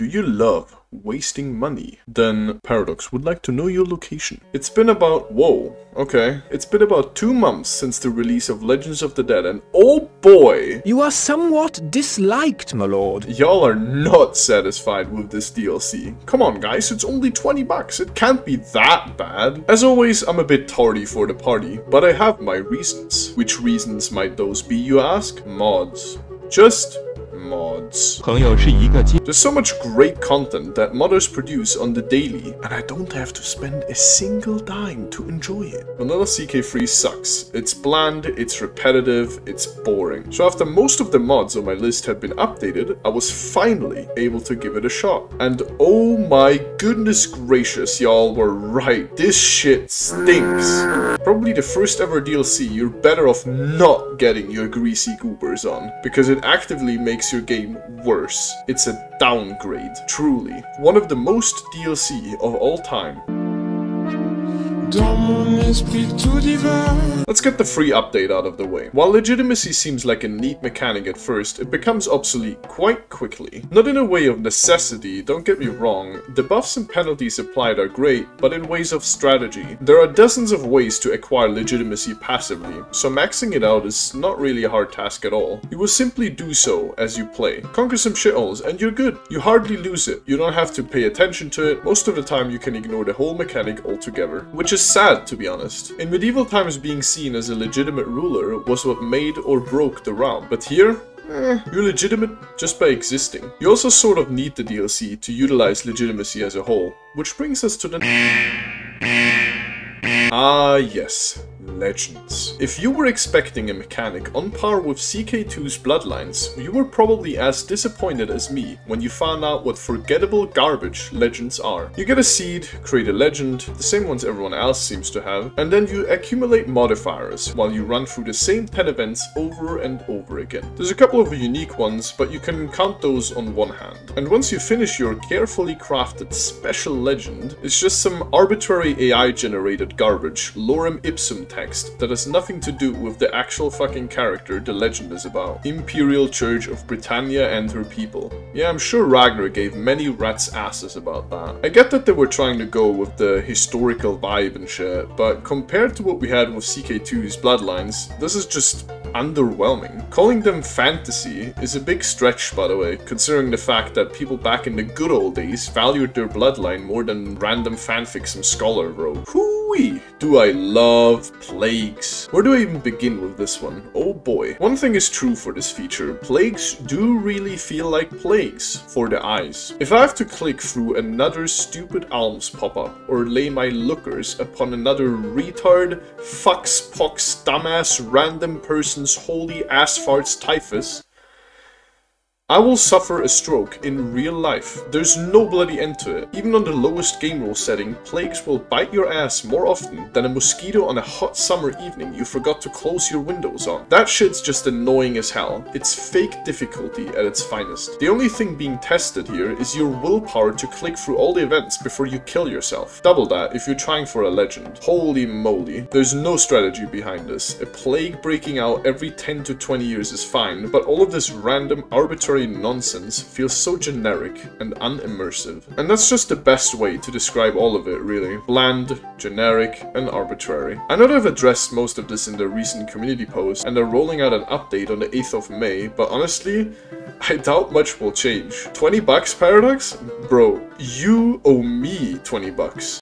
Do you love wasting money? Then Paradox would like to know your location. It's been about, it's been about 2 months since the release of Legends of the Dead, and oh boy! You are somewhat disliked, my lord. Y'all are not satisfied with this DLC. Come on guys, it's only 20 bucks, it can't be that bad. As always, I'm a bit tardy for the party, but I have my reasons. Which reasons might those be, you ask? Mods. Just mods. There's so much great content that modders produce on the daily, and I don't have to spend a single dime to enjoy it. Vanilla CK3 sucks. It's bland, it's repetitive, it's boring. So after most of the mods on my list had been updated, I was finally able to give it a shot. And oh my goodness gracious, y'all were right. This shit stinks. Probably the first ever DLC you're better off not getting your greasy goobers on, because it actively makes your game worse. It's a downgrade, truly. One of the most DLC of all time. Let's get the free update out of the way. While legitimacy seems like a neat mechanic at first, it becomes obsolete quite quickly. Not in a way of necessity, don't get me wrong, the buffs and penalties applied are great, but in ways of strategy. There are dozens of ways to acquire legitimacy passively, so maxing it out is not really a hard task at all. You will simply do so as you play. Conquer some shitholes and you're good. You hardly lose it. You don't have to pay attention to it. Most of the time you can ignore the whole mechanic altogether, which is sad, to be honest. In medieval times, being seen as a legitimate ruler was what made or broke the realm, but here, you're legitimate just by existing. You also sort of need the DLC to utilize legitimacy as a whole, which brings us to the... Ah yes, Legends. If you were expecting a mechanic on par with CK2's Bloodlines, you were probably as disappointed as me when you found out what forgettable garbage Legends are. You get a seed, create a legend, the same ones everyone else seems to have, and then you accumulate modifiers while you run through the same 10 events over and over again. There's a couple of unique ones, but you can count those on one hand. And once you finish your carefully crafted special legend, it's just some arbitrary AI generated garbage, lorem ipsum text that has nothing to do with the actual fucking character the legend is about. Imperial Church of Britannia and her people. Yeah, I'm sure Ragnar gave many rats' asses about that. I get that they were trying to go with the historical vibe and shit, but compared to what we had with CK2's Bloodlines, this is just underwhelming. Calling them fantasy is a big stretch, by the way, considering the fact that people back in the good old days valued their bloodline more than random fanfic some scholar wrote. Hooey! Do I love plagues. Where do I even begin with this one? Oh boy. One thing is true for this feature, plagues do really feel like plagues for the eyes. If I have to click through another stupid alms pop-up or lay my lookers upon another retard, fucks, pox, dumbass, random person's holy ass farts typhus, I will suffer a stroke in real life. There's no bloody end to it. Even on the lowest game rule setting, plagues will bite your ass more often than a mosquito on a hot summer evening you forgot to close your windows on. That shit's just annoying as hell. It's fake difficulty at its finest. The only thing being tested here is your willpower to click through all the events before you kill yourself. Double that if you're trying for a legend. Holy moly. There's no strategy behind this. A plague breaking out every 10 to 20 years is fine, but all of this random, arbitrary nonsense feels so generic and unimmersive. And that's just the best way to describe all of it, really. Bland, generic, and arbitrary. I know they've addressed most of this in their recent community post, and they're rolling out an update on the 8th of May, but honestly, I doubt much will change. 20 bucks, Paradox? Bro, you owe me 20 bucks.